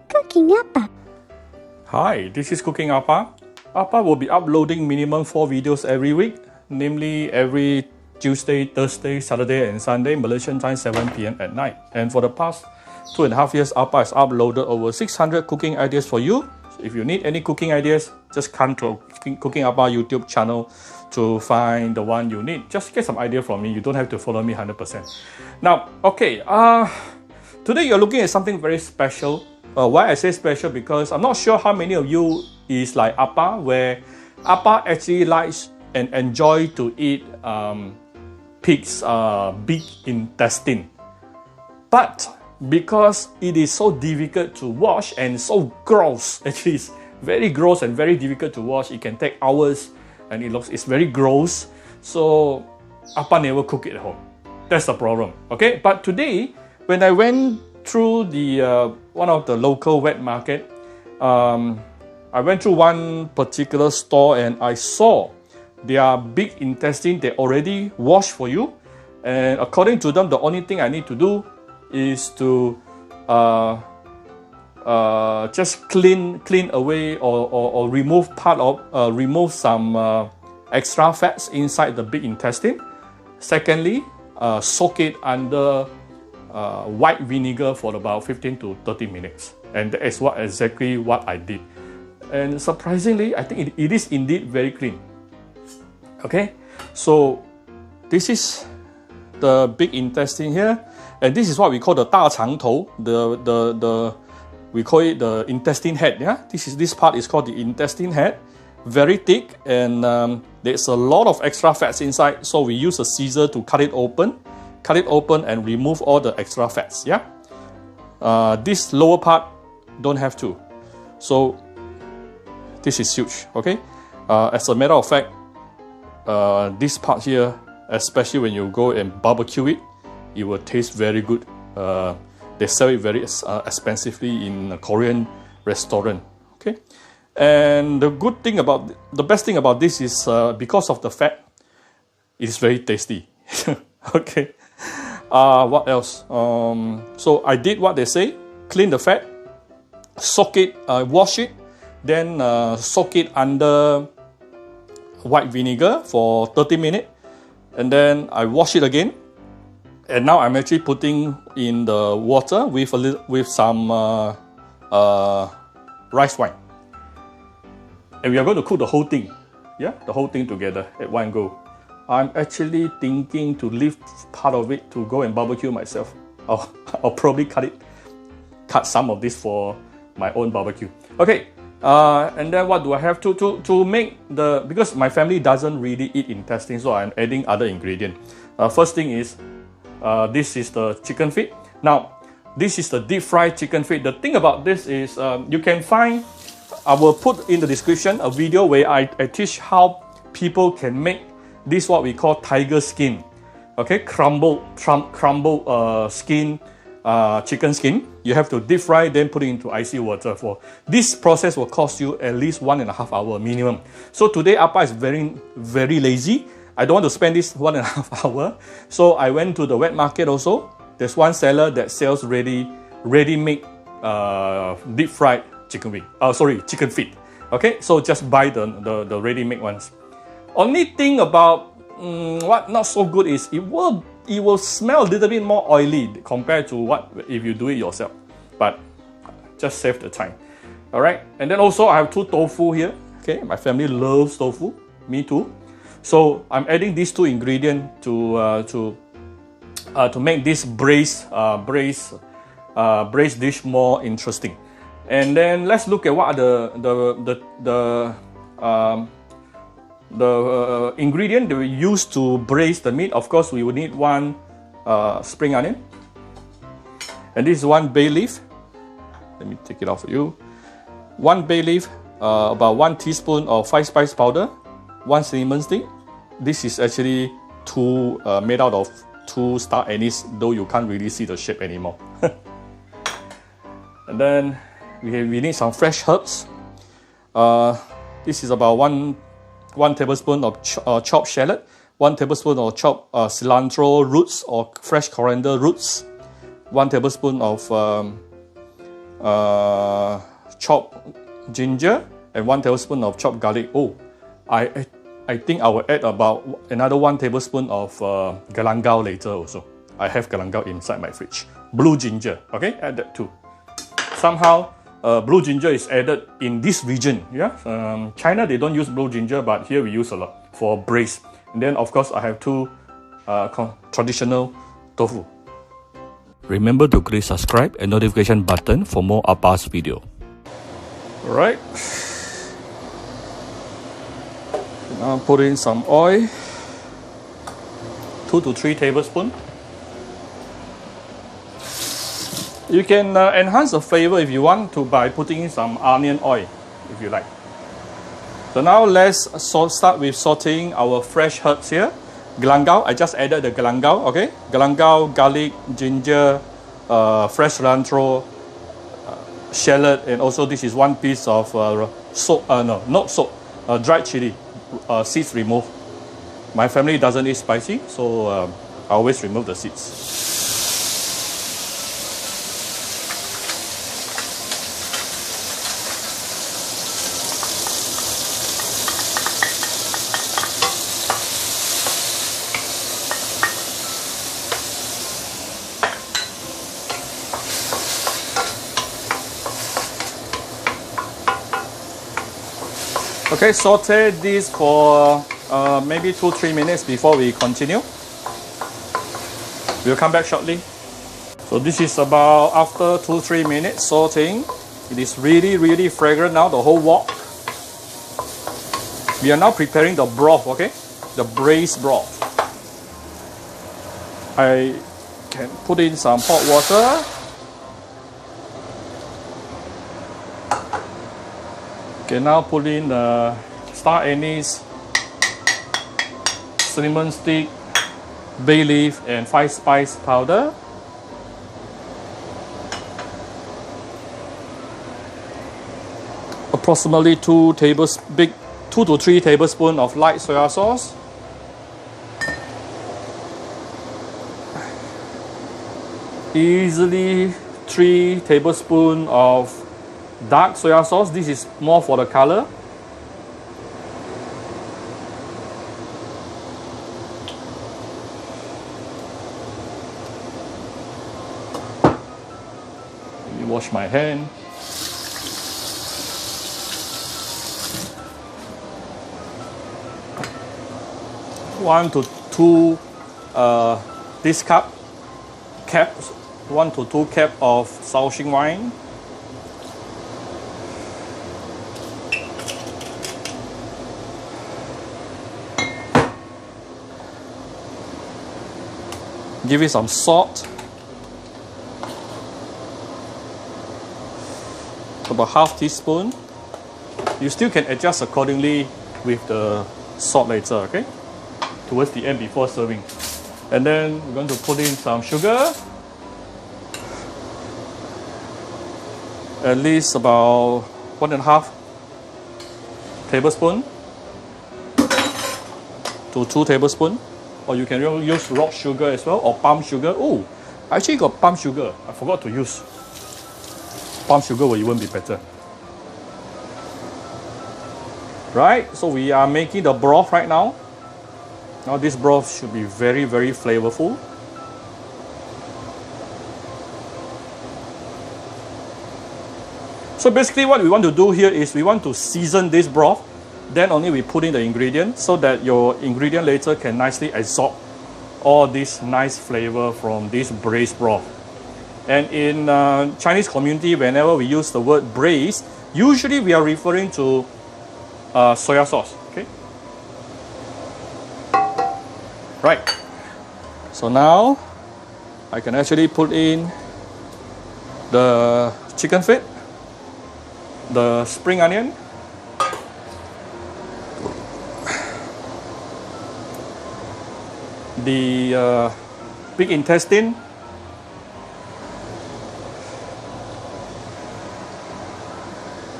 Cooking Appa. Hi, this is Cooking Appa. Appa will be uploading minimum 4 videos every week, namely every Tuesday, Thursday, Saturday and Sunday, Malaysian time 7 p.m. at night. And for the past 2.5 years, Appa has uploaded over 600 cooking ideas for you. If you need any cooking ideas, just come to Cooking Appa YouTube channel to find the one you need. Just get some idea from me. You don't have to follow me 100%. Now, okay, today you're looking at something very special. Why I say special? Because I'm not sure how many of you is like Appa, where Appa actually likes and enjoy to eat pig's big intestine. But because it is so difficult to wash and so gross, actually it's very gross and very difficult to wash. It can take hours and it's very gross. So Appa never cook it at home. That's the problem. Okay, but today when I went through the one of the local wet market, I went through one particular store and I saw their big intestine. They already washed for you, and according to them, the only thing I need to do is to just clean away or remove remove some extra fats inside the big intestine. Secondly, soak it under white vinegar for about 15 to 30 minutes, and that is exactly what I did. And surprisingly, I think it is indeed very clean. Okay, so this is the big intestine here, and this is what we call the 大肠头. We call it the intestine head. Yeah, this part is called the intestine head. Very thick, and there's a lot of extra fats inside. So we use a scissor to cut it open and remove all the extra fats. Yeah, this lower part don't have to. So this is huge. Okay, as a matter of fact, this part here, especially when you go and barbecue it, it will taste very good. They sell it very expensively in a Korean restaurant. Okay, and the best thing about this is because of the fat, it is very tasty. Okay, what else? So I did what they say: clean the fat, soak it, wash it, then soak it under white vinegar for 30 minutes, and then I wash it again. And now I'm actually putting in the water with some rice wine, and we are going to cook the whole thing. Yeah, the whole thing together at one go. I'm actually thinking to leave part of it to go and barbecue myself. I'll probably cut some of this for my own barbecue. Okay, and then what do I have to make because my family doesn't really eat intestine, so I'm adding other ingredients. First thing is, this is the chicken feet. Now, this is the deep fried chicken feet. The thing about this is, you can find, I will put in the description a video where I teach how people can make this, what we call tiger skin. Okay, crumble skin, chicken skin. You have to deep fry, then put it into icy water. For this process will cost you at least 1.5 hours minimum. So today Appa is very, very lazy. I don't want to spend this 1.5 hours. So I went to the wet market also. There's one seller that sells ready-made deep fried chicken wing. Chicken feet. Okay, so just buy the ready-made ones. Only thing about what not so good is it will smell a little bit more oily compared to what if you do it yourself. But just save the time. All right, and then also I have 2 tofu here. Okay, my family loves tofu. Me too. So I'm adding these 2 ingredients to make this braised dish more interesting. And then let's look at what are the ingredient that we use to braise the meat. Of course, we will need 1 spring onion, and this is 1 bay leaf. Let me take it out for you. 1 bay leaf, about 1 teaspoon of 5 spice powder, 1 cinnamon stick. This is actually made out of 2 star anise, though you can't really see the shape anymore. And then we need some fresh herbs. This is about 1 tablespoon of chopped shallot, 1 tablespoon of chopped cilantro roots or fresh coriander roots, 1 tablespoon of chopped ginger, and 1 tablespoon of chopped garlic. Oh, I think I will add about another 1 tablespoon of galangao later also. I have galangao inside my fridge. Blue ginger, okay, add that too. Somehow, blue ginger is added in this region. Yeah, China they don't use blue ginger, but here we use a lot for braised. And then of course I have 2 traditional tofu. Remember to click subscribe and notification button for more Appa's video. Alright. Now put in some oil. 2 to 3 tablespoons. You can enhance the flavor if you want to by putting in some onion oil, if you like. So now let's start with sauteing our fresh herbs here. Galangao, I just added the galangao, okay? Galangao, garlic, ginger, fresh cilantro, shallot, and also this is 1 piece of dried chili, seeds removed. My family doesn't eat spicy, so I always remove the seeds. Okay, saute this for maybe 2-3 minutes before we continue. We'll come back shortly. So this is about after 2-3 minutes sauteing. It is really fragrant now, the whole wok. We are now preparing the broth, okay? The braised broth. I can put in some hot water. Okay, now put in the star anise, cinnamon stick, bay leaf, and 5 spice powder. Approximately 2 to 3 tablespoons of light soya sauce. Easily 3 tablespoons of dark soya sauce. This is more for the color. Let me wash my hand. One to two this caps 1 to 2 cups of Sautéing wine. Give it some salt. About ½ teaspoon. You still can adjust accordingly with the salt later, okay? Towards the end before serving. And then we're going to put in some sugar. At least about 1½ tablespoon to 2 tablespoons. Or you can use rock sugar as well, or palm sugar. Oh, I actually got palm sugar. I forgot to use. Palm sugar will even be better. Right, so we are making the broth right now. Now this broth should be very flavorful. So basically what we want to do here is we want to season this broth. Then only we put in the ingredients so that your ingredient later can nicely absorb all this nice flavor from this braised broth. And in Chinese community, whenever we use the word braised, usually we are referring to soya sauce. Okay. Right. So now I can actually put in the chicken feet, the spring onion, the big intestine,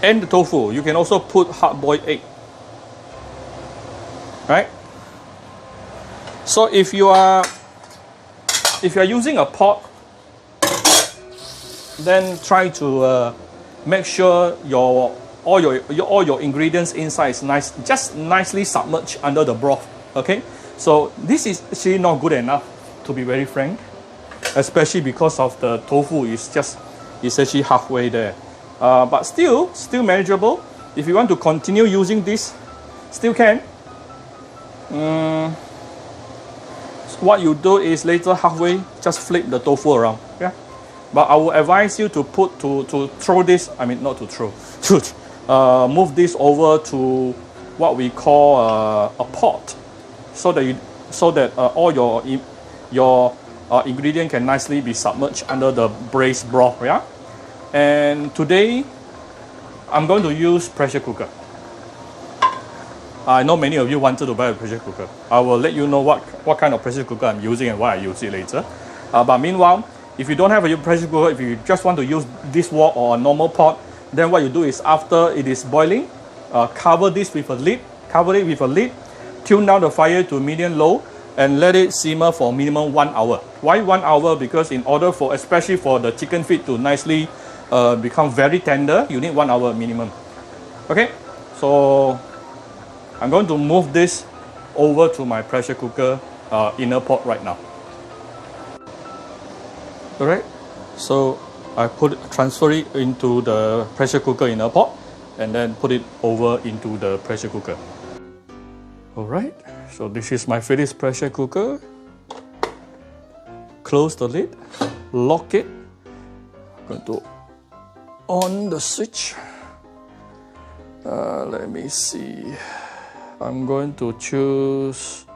and the tofu. You can also put hard-boiled egg. Right? So if you are using a pot, then try to make sure all your ingredients inside is just nicely submerged under the broth. Okay, so this is actually not good enough, to be very frank, especially because of the tofu is actually halfway there. But still manageable. If you want to continue using this, still can. What you do is later halfway, just flip the tofu around. Yeah. But I would advise you to throw this. I mean, not to throw. To move this over to what we call a pot, so that all your ingredient can nicely be submerged under the braised broth. Yeah. And today, I'm going to use pressure cooker. I know many of you wanted to buy a pressure cooker. I will let you know what kind of pressure cooker I'm using and why I use it later. But meanwhile, if you don't have a pressure cooker, if you just want to use this wok or a normal pot, then what you do is after it is boiling, cover this with a lid. Cover it with a lid. Tune down the fire to medium-low and let it simmer for minimum 1 hour. Why 1 hour? Because in order for, especially for the chicken feet to nicely become very tender, you need 1 hour minimum. Okay, so I'm going to move this over to my pressure cooker inner pot right now. Alright, so I transfer it into the pressure cooker inner pot and then put it over into the pressure cooker. Alright, so this is my finished pressure cooker. Close the lid, lock it. I'm going to on the switch. Let me see. I'm going to choose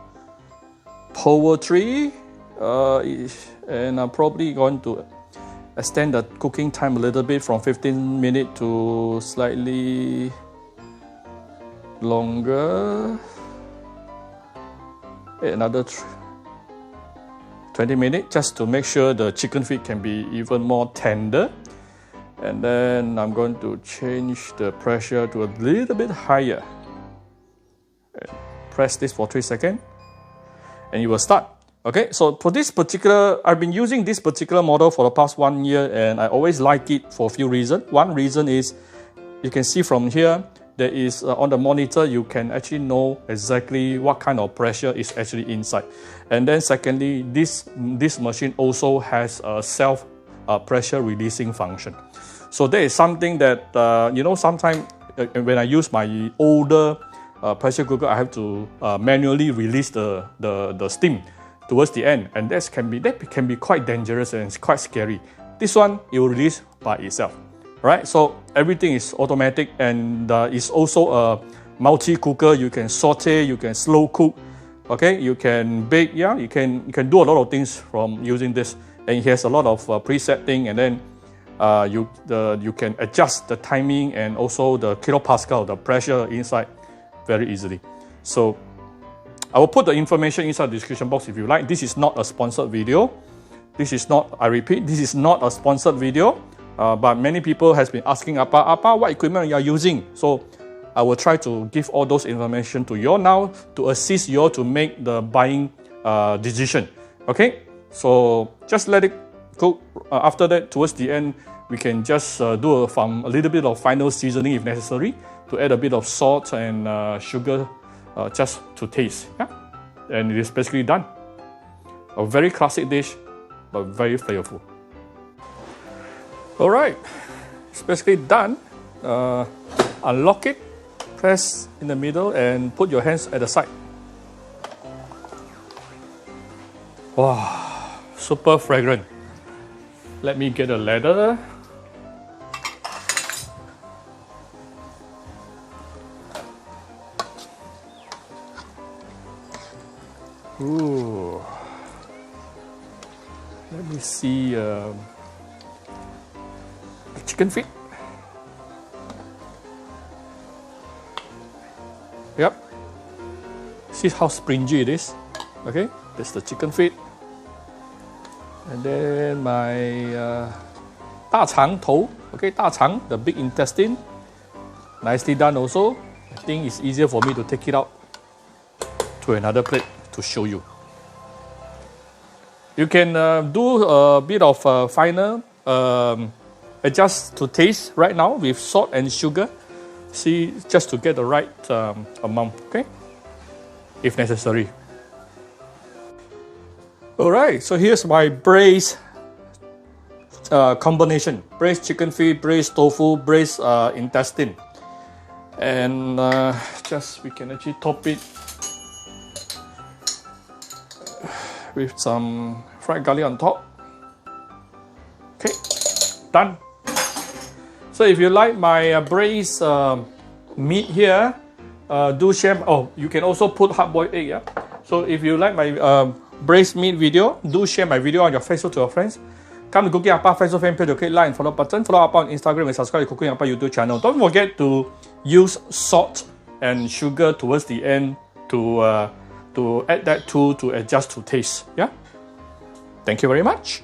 poultry, and I'm probably going to extend the cooking time a little bit from 15 minutes to slightly longer. Another 20 minutes just to make sure the chicken feet can be even more tender. And then I'm going to change the pressure to a little bit higher. Press this for 3 seconds and you will start. Okay, so for this particular, I've been using this particular model for the past 1 year and I always like it for a few reasons. One reason is you can see from here, there is on the monitor, you can actually know exactly what kind of pressure is actually inside. And then secondly, this machine also has a self pressure releasing function. So there is something that, sometimes when I use my older pressure cooker, I have to manually release the steam towards the end, and that can be quite dangerous and it's quite scary. This one, it will release by itself, right? So everything is automatic, and it's also a multi-cooker. You can saute, you can slow cook, okay? You can bake, yeah. You can do a lot of things from using this, and it has a lot of preset thing, and then you can adjust the timing and also the kilopascal, the pressure inside, very easily. So I will put the information inside the description box if you like. This is not a sponsored video. This is not, I repeat, this is not a sponsored video. But many people has been asking, Apa, what equipment you are using? So I will try to give all those information to you now to assist you to make the buying decision. Okay, so just let it cook. After that, towards the end, we can just do a little bit of final seasoning if necessary, to add a bit of salt and sugar just to taste. Yeah? And it is basically done. A very classic dish, but very flavorful. All right, it's basically done. Unlock it, press in the middle, and put your hands at the side. Wow, super fragrant. Let me get a ladder. Ooh. Let me see the chicken feet. Yep. See how springy it is. Okay, that's the chicken feet. And then my 大肠头, okay, 大肠, the big intestine. Nicely done also. I think it's easier for me to take it out to another plate to show you. You can do a bit of finer adjust to taste right now with salt and sugar. See, just to get the right amount, okay? If necessary. Alright, so here's my braised combination. Braised chicken feet, braised tofu, braised intestine. And we can actually top it with some fried garlic on top. Okay, done. So if you like my braised meat here, do share. Oh, you can also put hard-boiled egg. Yeah. So if you like my braised meat video, do share my video on your Facebook to your friends. Come to Cooking Appa Facebook fan page to click like and follow button. Follow up on Instagram and subscribe to Cooking Appa YouTube channel. Don't forget to use salt and sugar towards the end to add that to adjust to taste. Yeah. Thank you very much.